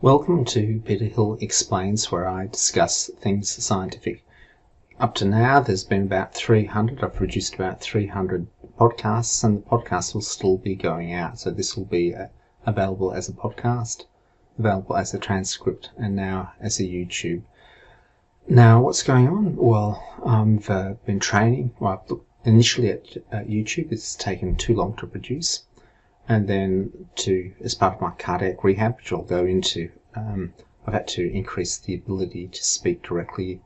Welcome to Peter Hill Explains, where I discuss things scientific. Up to now, there's been about 300. I've produced about 300 podcasts, and the podcast will still be going out. So this will be available as a podcast, available as a transcript, and now as a YouTube. Now, what's going on? Well, I've been training. Well, initially at YouTube, it's taken too long to produce. And then as part of my cardiac rehab, which I'll go into, I've had to increase the ability to speak directly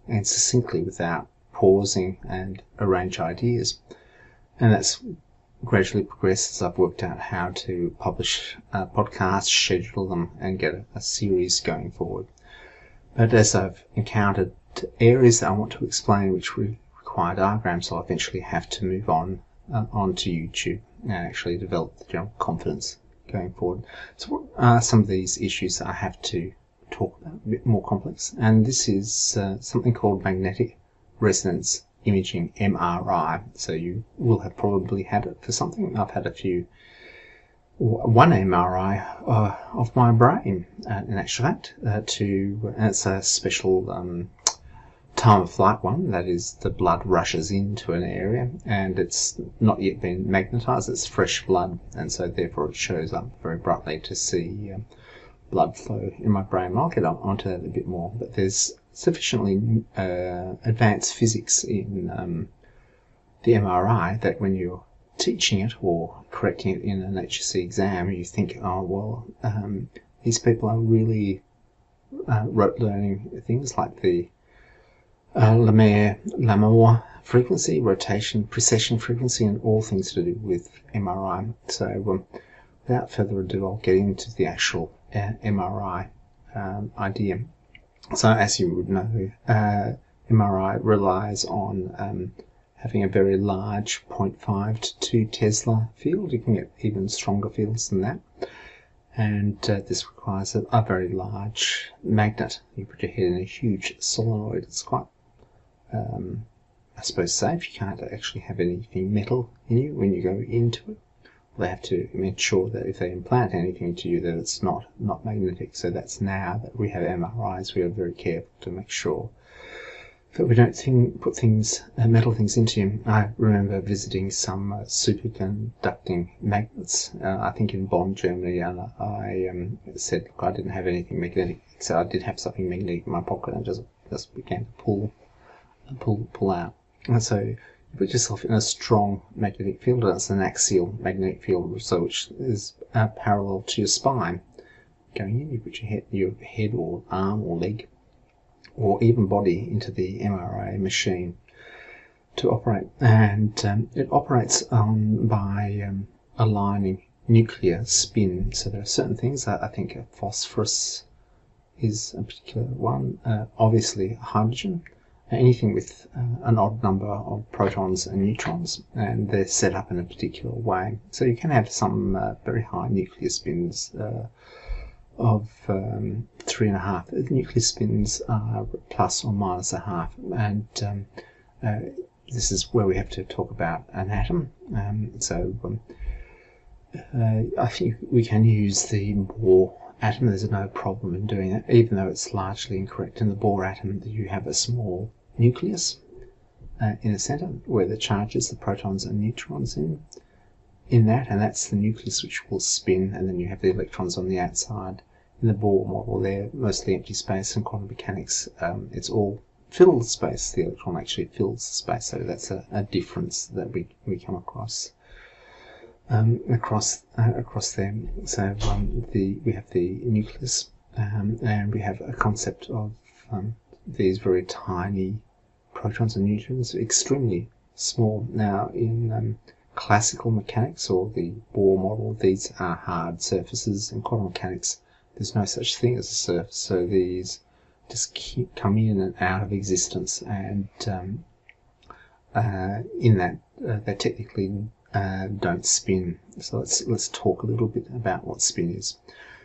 and succinctly without pausing and arrange ideas. And that's gradually progressed as I've worked out how to publish podcasts, schedule them, and get a series going forward. But as I've encountered areas that I want to explain which require diagrams, I'll eventually have to move onto YouTube and actually develop the general confidence going forward. So what are some of these issues that I have to talk about, a bit more complex? And this is something called magnetic resonance imaging, MRI. So you will have probably had it for something. I've had one MRI of my brain, in actual fact, it's a special time of flight one, that is, the blood rushes into an area and it's not yet been magnetized, it's fresh blood, and so therefore it shows up very brightly to see blood flow in my brain. I'll get onto that a bit more, but there's sufficiently advanced physics in the MRI that when you're teaching it or correcting it in an HSC exam, you think, oh well, these people are really rote learning things like the Lamore frequency, rotation, precession frequency, and all things to do with MRI. So without further ado, I'll get into the actual MRI idea. So as you would know, MRI relies on having a very large 0.5 to 2 Tesla field. You can get even stronger fields than that. And this requires a very large magnet. You put your head in a huge solenoid. It's quite I suppose safe. You can't actually have anything metal in you when you go into it. They have to make sure that if they implant anything to you, that it's not magnetic. So that's now that we have MRIs, we are very careful to make sure that we don't put metal things into you. I remember visiting some superconducting magnets, I think in Bonn, Germany, and I said, look, I didn't have anything magnetic. So I did have something magnetic in my pocket, and just began to pull out. And so you put yourself in a strong magnetic field, and it's an axial magnetic field, so which is parallel to your spine. Going in, you put your head or arm or leg or even body into the MRI machine to operate, and it operates by aligning nuclear spin. So there are certain things. I think phosphorus is a particular one. Obviously hydrogen. Anything with an odd number of protons and neutrons, and they're set up in a particular way. So you can have some very high nuclear spins of 3.5. The nuclear spins are plus or minus a half, and this is where we have to talk about an atom. I think we can use the Bohr atom. There's no problem in doing that, even though it's largely incorrect. In the Bohr atom, you have a small nucleus in the center where the charges, the protons and neutrons in that, and that's the nucleus which will spin, and then you have the electrons on the outside. In the Bohr model, they're mostly empty space. In quantum mechanics, it's all filled space. The electron actually fills the space, so that's a difference that we come across them. So we have the nucleus, and we have a concept of these very tiny protons and neutrons, extremely small. Now in classical mechanics or the Bohr model, these are hard surfaces. In quantum mechanics, there's no such thing as a surface, so these just come in and out of existence, and in that they technically don't spin. So let's talk a little bit about what spin is.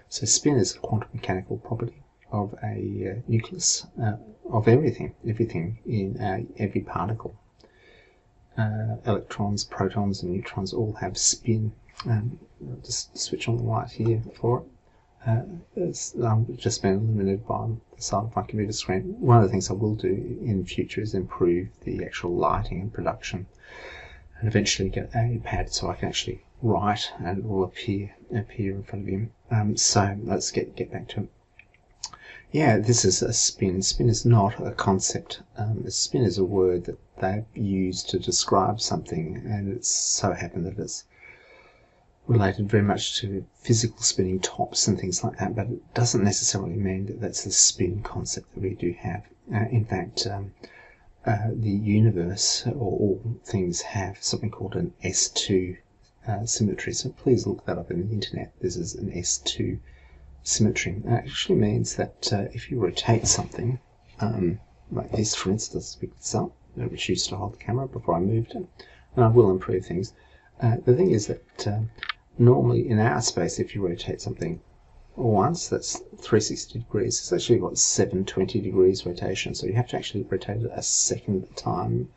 So spin is a quantum mechanical property of a nucleus, of everything in every particle. Electrons, protons and neutrons all have spin. I'll just switch on the light here for it. I'm just been limited by the size of my computer screen. One of the things I will do in future is improve the actual lighting and production, and eventually get a pad so I can actually write and it will appear in front of you. So let's get back to it. Yeah, this is a spin. Spin is not a concept. A spin is a word that they use to describe something, and it's so happened that it's related very much to physical spinning tops and things like that, but it doesn't necessarily mean that that's the spin concept that we do have. In fact, the universe, or all things, have something called an S2 symmetry. So please look that up in the internet. This is an S2 symmetry. It actually means that if you rotate something, like this, for instance, pick this up, which used to hold the camera before I moved it, and I will improve things. The thing is that normally in our space, if you rotate something once, that's 360 degrees. It's actually got 720 degrees rotation, so you have to actually rotate it a second at a time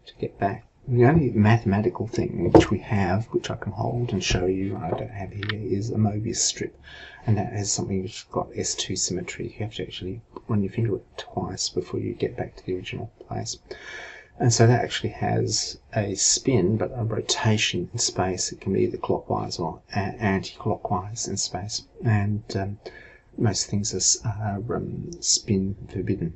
to get back. The only mathematical thing which we have, which I can hold and show you, I don't have here, is a Mobius strip, and that has something which has got S2 symmetry. You have to actually run your finger it twice before you get back to the original place. And so that actually has a spin, but a rotation in space. It can be either clockwise or anti-clockwise in space. And most things are spin forbidden.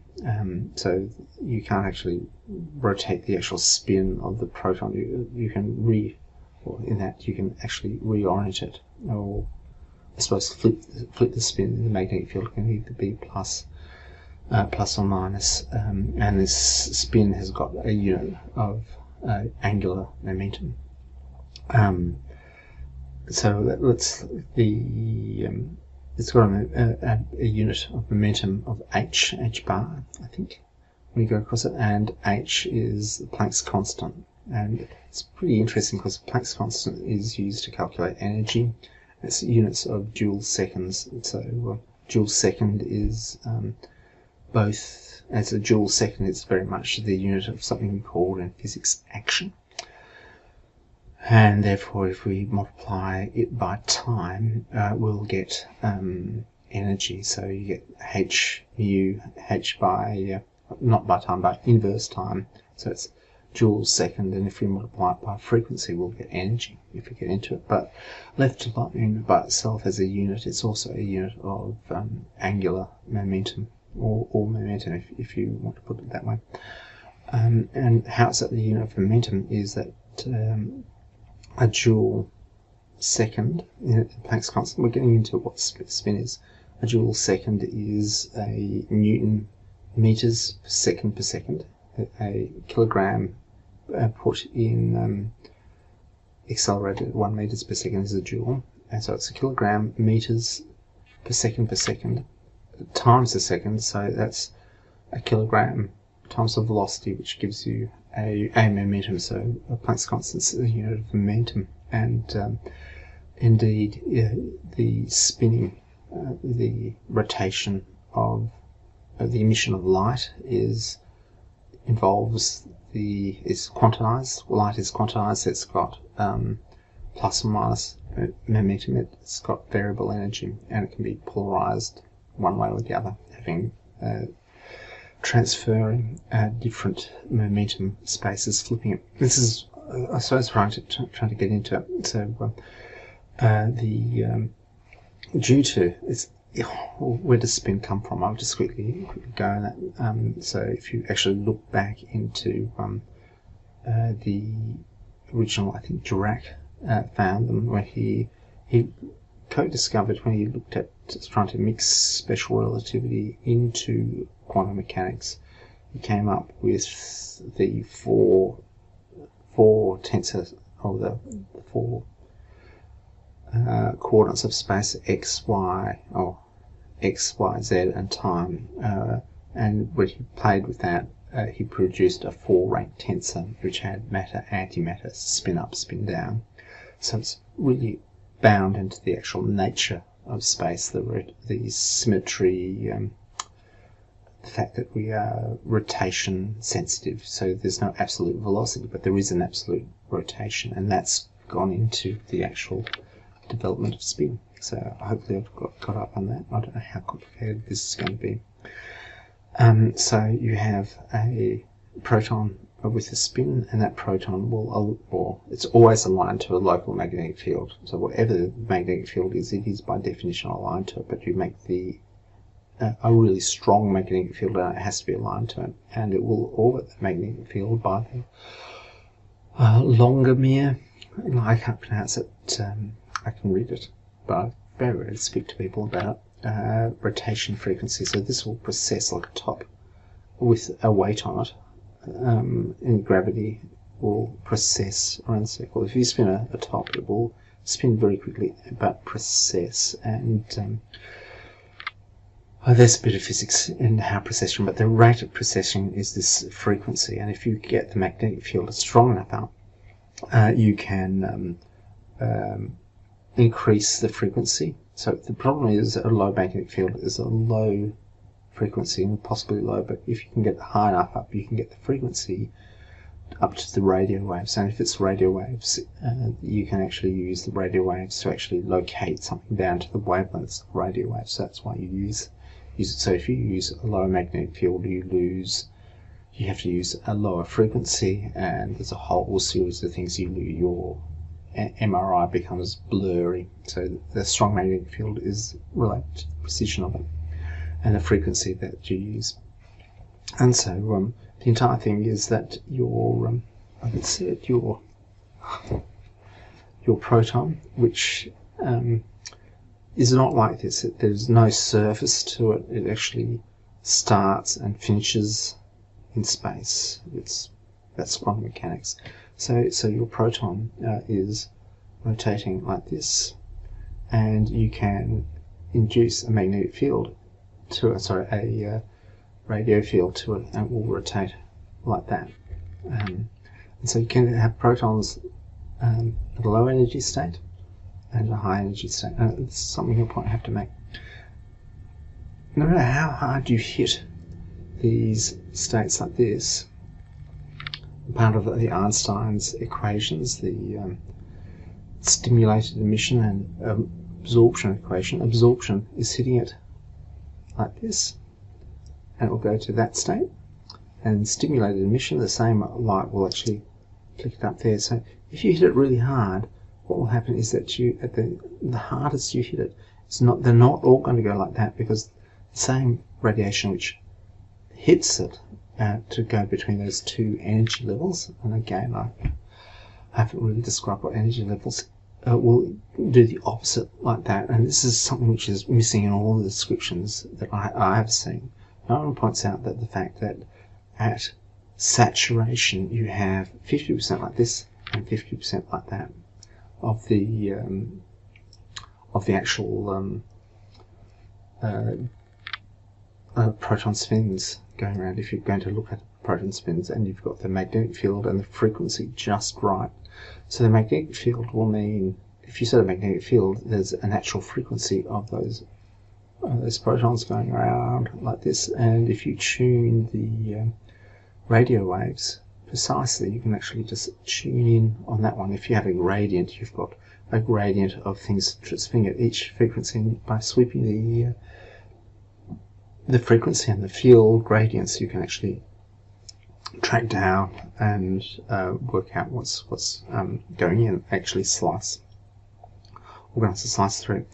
So you can't actually rotate the actual spin of the proton. You can in that you can actually reorient it, or I suppose flip the spin. The magnetic field can either be plus or minus, and this spin has got a unit of angular momentum. So it's got a unit of momentum of h bar, I think, when you go across it, and h is Planck's constant. And it's pretty interesting because Planck's constant is used to calculate energy. It's units of joule seconds. So joule second is both, as a joule second, it's very much the unit of something called in physics action. And therefore, if we multiply it by time, we'll get energy. So you get h mu, h by, not by time, by inverse time. So it's joules second, and if we multiply it by frequency, we'll get energy if we get into it. But left alone by itself as a unit, it's also a unit of angular momentum, or momentum, if you want to put it that way. And how it's at the unit of momentum is that a joule second, in Planck's constant, we're getting into what spin is. A joule second is a Newton meters per second. A kilogram put in accelerated at 1 meters per second is a joule, and so it's a kilogram meters per second times a second, so that's a kilogram times the velocity, which gives you a momentum. So Planck's constant is a unit of momentum, and indeed the spinning, the rotation of the emission of light is quantized. Light is quantized. It's got plus or minus momentum. It's got variable energy, and it can be polarized one way or the other, having transferring different momentum spaces, flipping it. This is, I suppose, trying to get into it. So due to it's, where does spin come from? I'll just quickly go on that. So if you actually look back into the original, I think Dirac found them when he co-discovered, when he looked at trying to mix special relativity into quantum mechanics, he came up with the four tensor, or the four coordinates of space, x, y, z, and time. And when he played with that, he produced a 4-rank tensor which had matter, antimatter, spin up, spin down. So it's really bound into the actual nature of space, the symmetry, the fact that we are rotation sensitive. So there's no absolute velocity, but there is an absolute rotation, and that's gone into the actual development of spin. So hopefully I've got up on that. I don't know how complicated this is going to be. So you have a proton with a spin, and that proton will, or it's always aligned to a local magnetic field. So whatever the magnetic field is, it is by definition aligned to it, but you make the a really strong magnetic field, and it has to be aligned to it, and it will orbit the magnetic field by the longomere. I can't pronounce it. I can read it, but I very rarely speak to people about rotation frequency. So this will precess like a top with a weight on it. In gravity will precess around the circle. If you spin a top, it will spin very quickly but precess, and there's a bit of physics in how precession, but the rate of precession is this frequency, and if you get the magnetic field strong enough out, you can increase the frequency. So the problem is a low magnetic field is a low frequency, and possibly low, but if you can get high enough up, you can get the frequency up to the radio waves. And if it's radio waves, you can actually use the radio waves to actually locate something down to the wavelengths of radio waves. So that's why you use it. So if you use a lower magnetic field, you have to use a lower frequency, and there's a whole series of things you lose. Your MRI becomes blurry. So the strong magnetic field is related to the precision of it and the frequency that you use. And so the entire thing is that your your proton, which is not like this. There's no surface to it. It actually starts and finishes in space. That's quantum mechanics. So your proton is rotating like this, and you can induce a magnetic field to a radio field to it, and it will rotate like that. And so you can have protons at a low energy state and a high energy state. It's something you'll probably have to make. No matter how hard you hit these states like this, part of the Einstein's equations, the stimulated emission and absorption equation, absorption is hitting it like this, and it will go to that state, and stimulated emission, the same light will actually flick it up there. So if you hit it really hard, what will happen is that you, at the hardest you hit it, they're not all going to go like that, because the same radiation which hits it to go between those two energy levels, and again I haven't really described what energy levels will do the opposite like that, and this is something which is missing in all the descriptions that I have seen. No one points out that the fact that at saturation you have 50% like this and 50% like that of the actual proton spins going around. If you're going to look at proton spins and you've got the magnetic field and the frequency just right. So the magnetic field will mean, if you set a magnetic field, there's a natural frequency of those protons going around like this, and if you tune the radio waves precisely, you can actually just tune in on that one. If you have a gradient, you've got a gradient of things spinning at each frequency, and by sweeping the frequency and the field gradients, you can actually track down and work out what's going in, actually organize the slice through.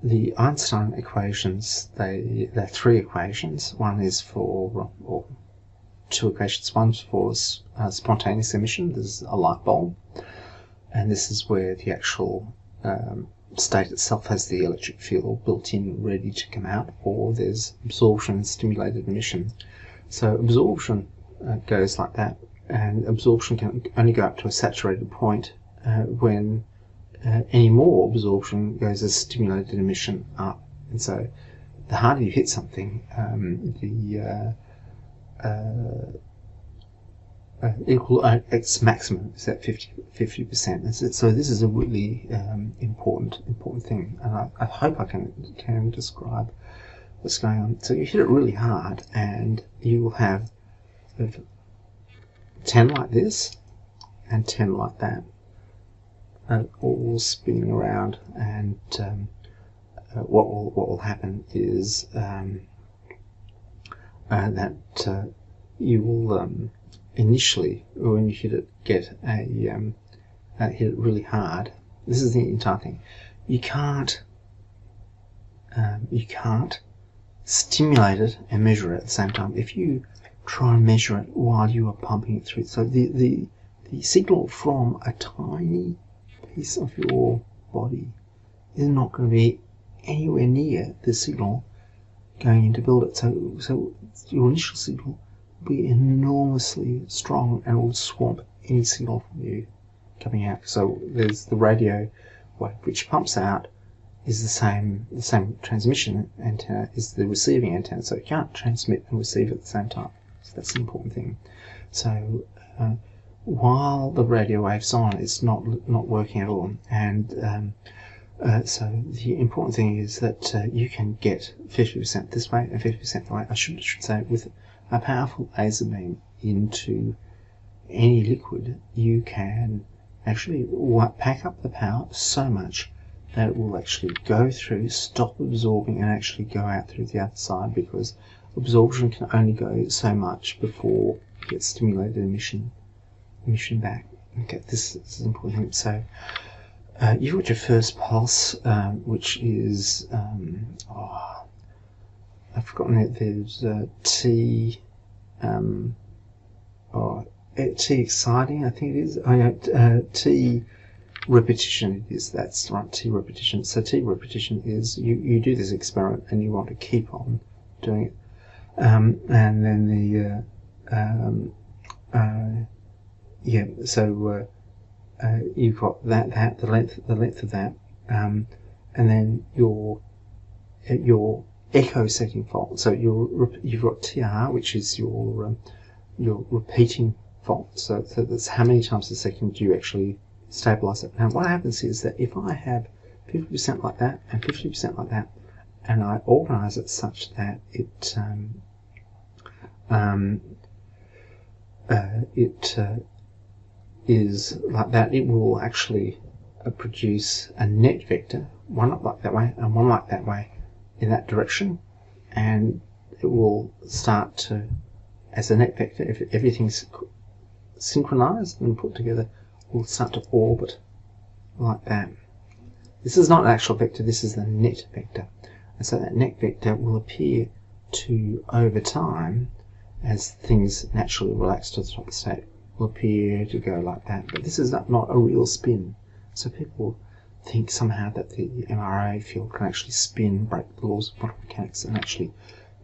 The Einstein equations, they're three equations. One is for, or two equations. One's for spontaneous emission. There's a light bulb, and this is where the actual state itself has the electric field built in, ready to come out, or there's absorption and stimulated emission. So absorption goes like that, and absorption can only go up to a saturated point when any more absorption goes as stimulated emission up. And so the harder you hit something, its maximum is at 50%. So this is a really important thing, and I hope I can describe what's going on. So you hit it really hard, and you will have 10 like this and 10 like that. all spinning around, and what will happen is that you will initially, when you hit it, get hit it really hard. This is the entire thing. You can't stimulate it and measure it at the same time. If you try and measure it while you are pumping it through, so the signal from a tiny piece of your body is not going to be anywhere near the signal going in to build it. So your initial signal will be enormously strong and will swamp any signal from you coming out. So there's the radio wave which pumps out is the same transmission antenna is the receiving antenna, so it can't transmit and receive at the same time. So that's the important thing. So while the radio wave's on, it's not working at all, and so the important thing is that you can get 50% this way and 50% that way. I should say, with a powerful laser beam into any liquid, you can actually pack up the power so much that it will actually go through, stop absorbing, and actually go out through the other side, because absorption can only go so much before you get stimulated emission back. Okay, this is an important thing. So you've got your first pulse, which is I've forgotten it. There's T T exciting, I think it is. T repetition it is. That's right, T repetition. So T repetition is you do this experiment and you want to keep on doing it, and then the you've got that the length of that, and then your echo setting fault. So you've got TR, which is your repeating fault. So that's how many times a second you actually stabilize it. Now what happens is that if I have 50% like that and 50% like that, and I organize it such that it is like that, it will actually produce a net vector, one like that way and one like that way in that direction, and it will start to, as a net vector, if everything's synchronized and put together, will start to orbit like that. This is not an actual vector, this is the net vector. And so that net vector will appear to, over time, as things naturally relax to the top of the state, will appear to go like that. But this is not a real spin. So people think somehow that the MRI field can actually spin, break the laws of quantum mechanics, and actually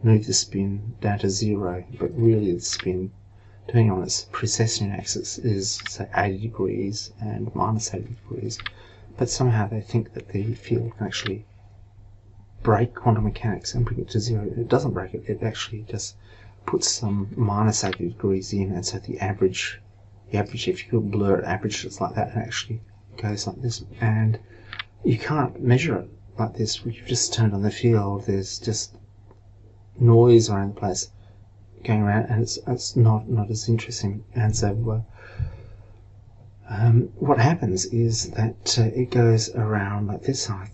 move the spin down to zero. But really the spin, depending on its precession axis, is, say, 80 degrees and minus 80 degrees. But somehow they think that the field can actually break quantum mechanics and bring it to zero. It doesn't break it, it actually just puts some minus 80 degrees in, and so the average, if you could blur it, average it's like that, and actually goes like this. And you can't measure it like this. You've just turned on the field, there's just noise around the place going around, and it's not as interesting. And so what happens is that it goes around like this. I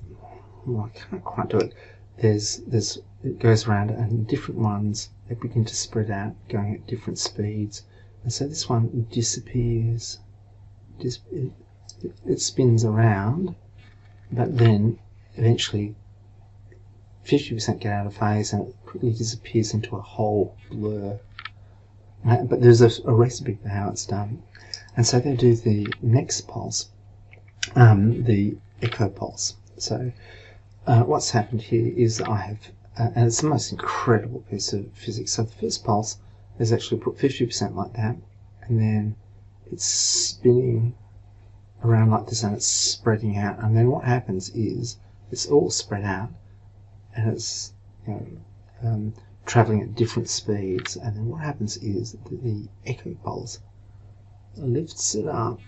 can't quite do it. It goes around, and different ones, they begin to spread out, going at different speeds. And so this one disappears. It spins around, but then eventually 50% get out of phase, and it quickly disappears into a whole blur. But there's a recipe for how it's done. And so they do the next pulse, the echo pulse. So what's happened here is I have, and it's the most incredible piece of physics. So the first pulse is actually put 50% like that, and then it's spinning around like this, and it's spreading out. And then what happens is it's all spread out, and it's traveling at different speeds. And then what happens is that the echo pulse lifts it up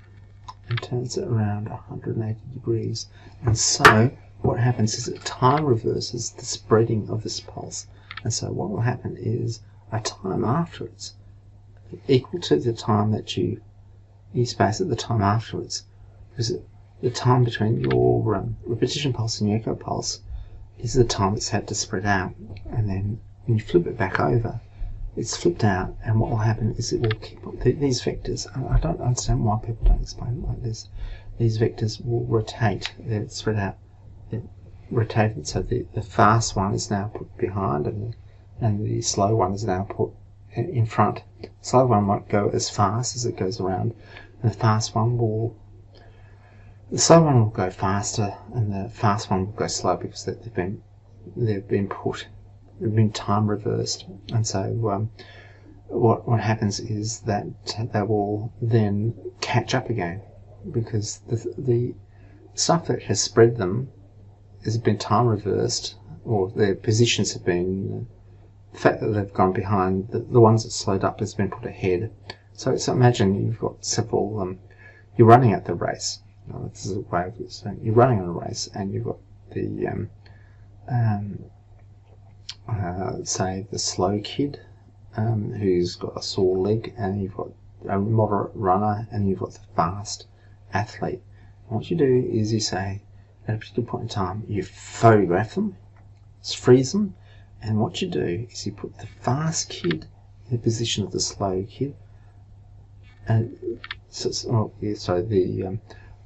and turns it around 180 degrees. And so what happens is that time reverses the spreading of this pulse. And so what will happen is a time afterwards, equal to the time that you space at the time afterwards, because the time between your repetition pulse and your echo pulse is the time it's had to spread out. And then when you flip it back over, it's flipped out, and what will happen is it will keep these vectors. I don't understand why people don't explain it like this. These vectors will rotate. They're spread out. They're rotated, so the fast one is now put behind, and the slow one is now put in front. The slow one won't go as fast as it goes around, and the slow one will go faster, and the fast one will go slow because they've been time reversed. And so what happens is that they will then catch up again, because the stuff that has spread them has been time reversed, or their positions have been, the fact that they've gone behind, the ones that slowed up has been put ahead. So imagine you've got several, you're running at the race. This is a way of saying you're running on a race, and you've got the say the slow kid who's got a sore leg, and you've got a moderate runner, and you've got the fast athlete. And what you do is you say, at a particular point in time, you photograph them, freeze them, and what you do is you put the fast kid in the position of the slow kid, and the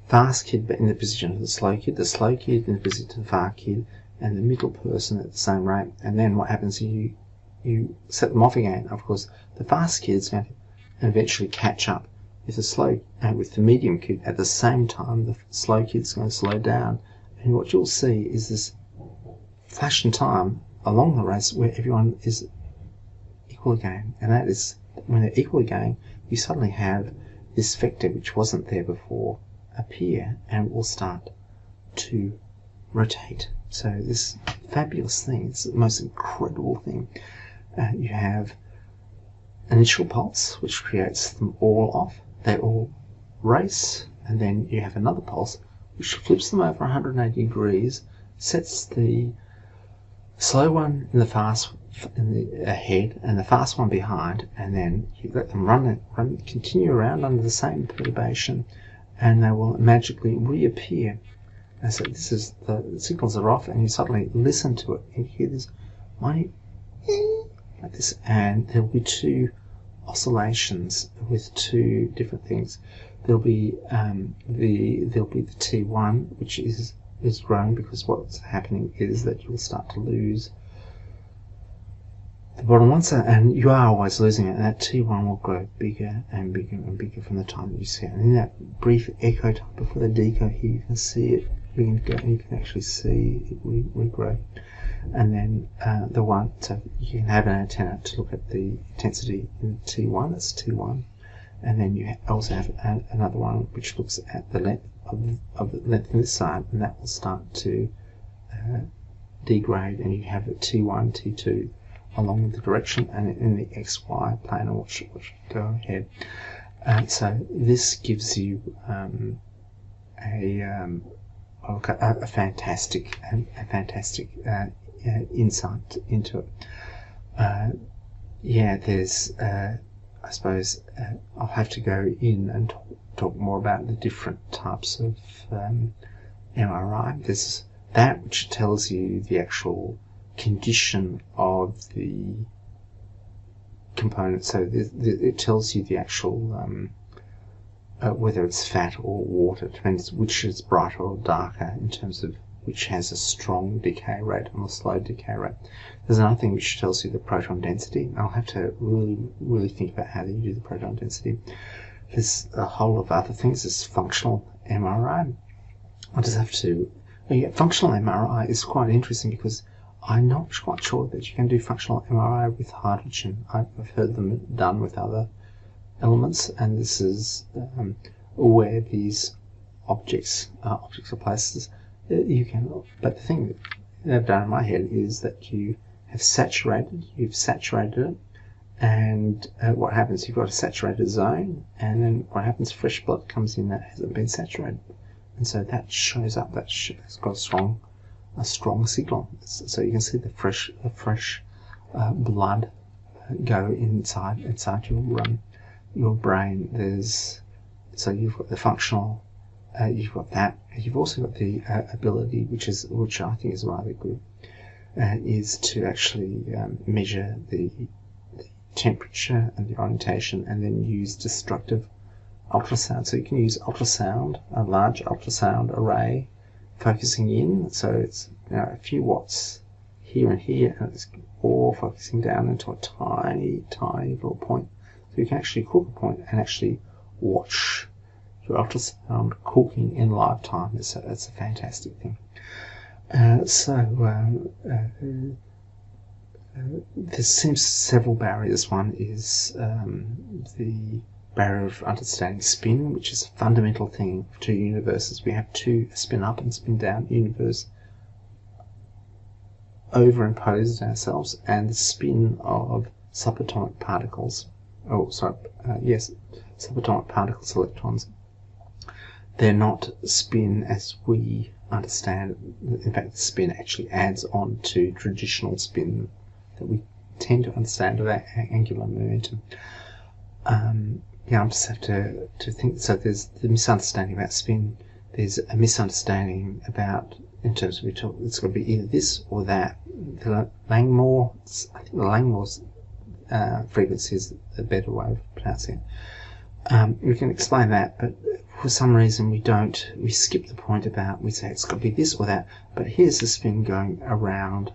fast kid in the position of the slow kid in the position of the fast kid, and the middle person at the same rate. And then what happens is you set them off again. Of course, the fast kid's going to eventually catch up with the medium kid. At the same time, the slow kid's going to slow down, and what you'll see is this flash in time along the race where everyone is equal again. And that is, when they're equal again, you suddenly have this vector which wasn't there before appear, and will start to rotate. So this fabulous thing, it's the most incredible thing. You have initial pulse, which creates them all off. They all race, and then you have another pulse, which flips them over 180 degrees, sets the slow one in the fast in the ahead, and the fast one behind, and then you let them continue around under the same perturbation, and they will magically reappear. And so this is the signals are off, and you suddenly listen to it, and you hear this minute like this, and there will be two oscillations with two different things. There'll be the T1, which is growing, because what's happening is that you'll start to lose the bottom one, and you are always losing it, and that T1 will grow bigger and bigger and bigger from the time that you see it. And in that brief echo time before the deco here, you can see it begin to go, and you can actually see it regrow. And then the one, so you can have an antenna to look at the intensity in T1, that's T1, and then you also have another one which looks at the length of the length on this side, and that will start to degrade, and you have a T1, T2 along the direction, and in the XY plane, or what should go ahead. So this gives you a fantastic insight into it. There's I suppose I'll have to go in and talk more about the different types of MRI. There's that which tells you the actual condition of the component. So it tells you the actual whether it's fat or water. It depends which is brighter or darker in terms of which has a strong decay rate and a slow decay rate. There's another thing which tells you the proton density. I'll have to really think about how you do the proton density. There's a whole lot of other things. There's functional MRI. I just have to... functional MRI is quite interesting, because I'm not quite sure that you can do functional MRI with hydrogen. I've heard them done with other elements, and this is where these objects are places. You can, but the thing that they've done in my head is that you've saturated it, and what happens, you've got a saturated zone, and then what happens, fresh blood comes in that hasn't been saturated, and so that shows up, that's got a strong signal. So you can see the fresh blood go inside your brain. So you've got the functional you've got that. You've also got the ability, which I think is rather good, is to actually measure the temperature and the orientation, and then use destructive ultrasound. So you can use ultrasound, a large ultrasound array, focusing in. So it's a few watts here and here, and it's all focusing down into a tiny, tiny little point. So you can actually cook a point and actually watch your ultrasound cooking in live time. It's a fantastic thing. There seems several barriers. One is the barrier of understanding spin, which is a fundamental thing for two universes. We have two spin up and spin down universe overimposed ourselves, and the spin of subatomic particles. Subatomic particles, electrons. They're not spin as we understand it. In fact, the spin actually adds on to traditional spin that we tend to understand of angular momentum. I just have to think. So there's the misunderstanding about spin. There's a misunderstanding about, in terms of it's got to be either this or that. I think the Langmuir's frequency is a better way of pronouncing it. We can explain that, but for some reason we skip the point about, we say it's got to be this or that, but here's the spin going around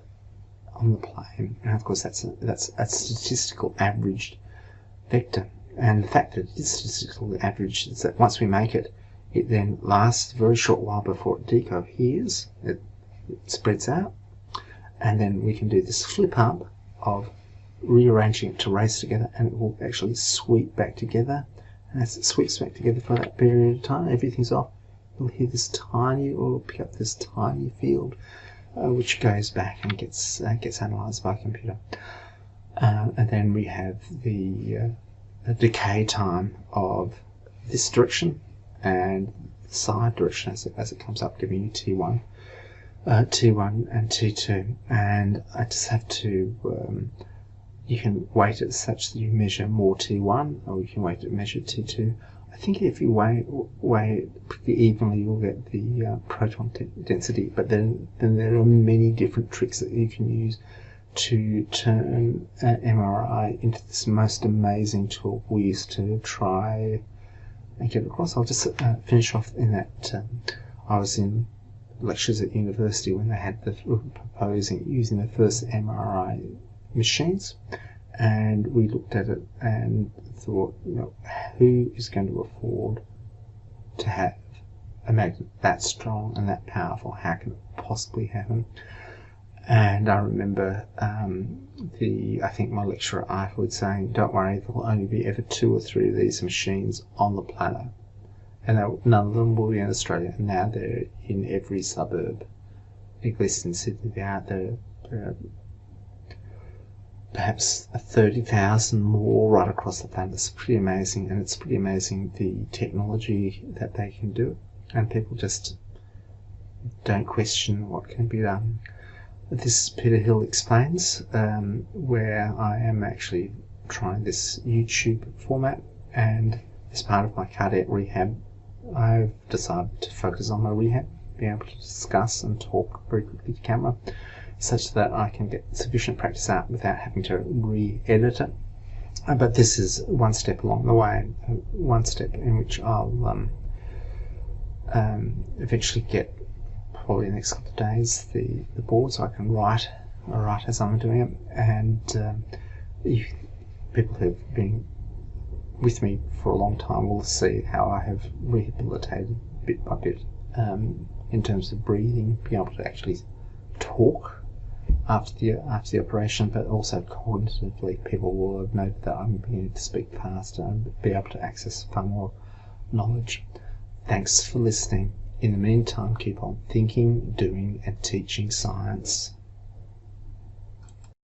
on the plane, and of course that's a statistical averaged vector. And the fact that it is statistically averaged is that once we make it, it then lasts a very short while before it decoheres, it spreads out, and then we can do this flip up of rearranging it to race together, and it will actually sweep back together. And as it sweeps back together for that period of time, everything's off. You'll hear this tiny, or pick up this tiny field, which goes back and gets analysed by a computer. And then we have the decay time of this direction and the side direction as it comes up, giving you T1 and T2. And I just have to, you can weight it such that you measure more T1, or you can weight it measure T2. I think if you weigh it pretty evenly, you'll get the proton density. But then there are many different tricks that you can use to turn MRI into this most amazing tool we used to try and get across. I'll just finish off in that I was in lectures at university when they had proposing using the first MRI machines, and we looked at it and thought, who is going to afford to have a magnet that strong and that powerful? How can it possibly happen? And I remember I think my lecturer afterwards saying, don't worry, there will only be ever 2 or 3 of these machines on the planet, and none of them will be in Australia. And now they're in every suburb. At least in Sydney, there are perhaps 30,000 more right across the planet. It's pretty amazing, and it's pretty amazing the technology that they can do, and people just don't question what can be done. This is Peter Hill Explains, where I am actually trying this YouTube format, and as part of my cardiac rehab, I've decided to focus on my rehab, being able to discuss and talk very quickly to camera, such that I can get sufficient practice out without having to re-edit it. But this is one step along the way, one step in which I'll eventually get, probably in the next couple of days, the board, so I can write as I'm doing it. And people who've been with me for a long time will see how I have rehabilitated bit by bit in terms of breathing, being able to actually talk after the operation, but also cognitively. People will have noted that I'm beginning to speak faster and be able to access far more knowledge. Thanks for listening. In the meantime, keep on thinking, doing, and teaching science.